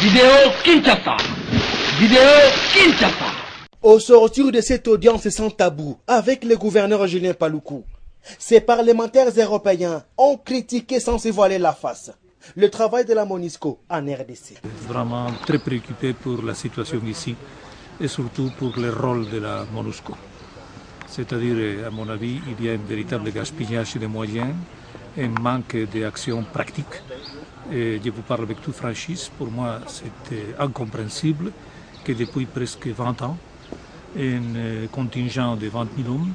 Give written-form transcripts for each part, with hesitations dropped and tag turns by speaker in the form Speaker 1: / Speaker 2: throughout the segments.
Speaker 1: Vidéo Kinshasa. Vidéo Kinshasa.
Speaker 2: Au sortir de cette audience sans tabou avec le gouverneur Julien Paluku, ces parlementaires européens ont critiqué sans se voiler la face le travail de la MONUSCO en RDC.
Speaker 3: Vraiment très préoccupé pour la situation ici et surtout pour le rôle de la MONUSCO. C'est-à-dire, à mon avis, il y a un véritable gaspillage de moyens, un manque d'action pratique. Et je vous parle avec toute franchise, pour moi c'est incompréhensible que depuis presque 20 ans, un contingent de 20 000 hommes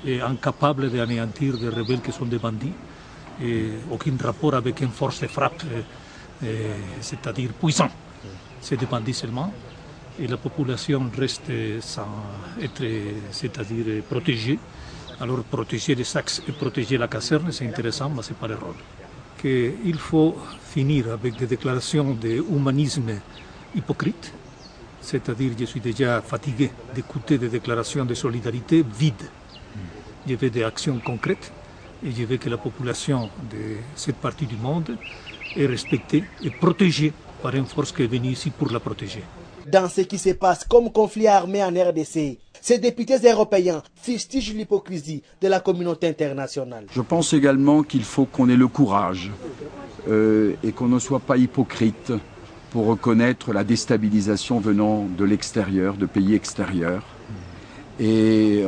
Speaker 3: est incapable d'anéantir des rebelles qui sont des bandits, et aucun rapport avec une force de frappe, c'est-à-dire puissante. C'est des bandits seulement, et la population reste sans être, c'est-à-dire protégée. Alors protéger les sacs et protéger la caserne, c'est intéressant, mais ce n'est pas le rôle. Il faut finir avec des déclarations d'humanisme hypocrites, c'est-à-dire je suis déjà fatigué d'écouter des déclarations de solidarité vides. Je veux des actions concrètes et je veux que la population de cette partie du monde est respectée et protégée par une force qui est venue ici pour la protéger.
Speaker 2: Dans ce qui se passe comme conflit armé en RDC, ces députés européens fustigent l'hypocrisie de la communauté internationale.
Speaker 4: Je pense également qu'il faut qu'on ait le courage et qu'on ne soit pas hypocrite pour reconnaître la déstabilisation venant de l'extérieur, de pays extérieurs, et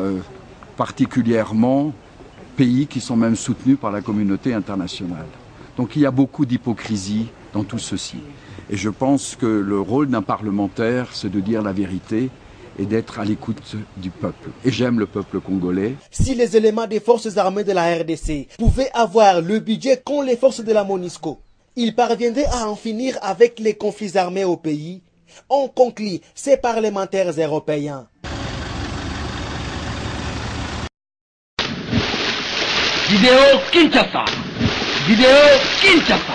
Speaker 4: particulièrement pays qui sont même soutenus par la communauté internationale. Donc il y a beaucoup d'hypocrisie dans tout ceci. Et je pense que le rôle d'un parlementaire, c'est de dire la vérité et d'être à l'écoute du peuple. Et j'aime le peuple congolais.
Speaker 2: Si les éléments des forces armées de la RDC pouvaient avoir le budget qu'ont les forces de la MONUSCO, ils parviendraient à en finir avec les conflits armés au pays, ont conclu ces parlementaires européens.
Speaker 1: Vidéo Kinshasa. Vidéo Kinshasa.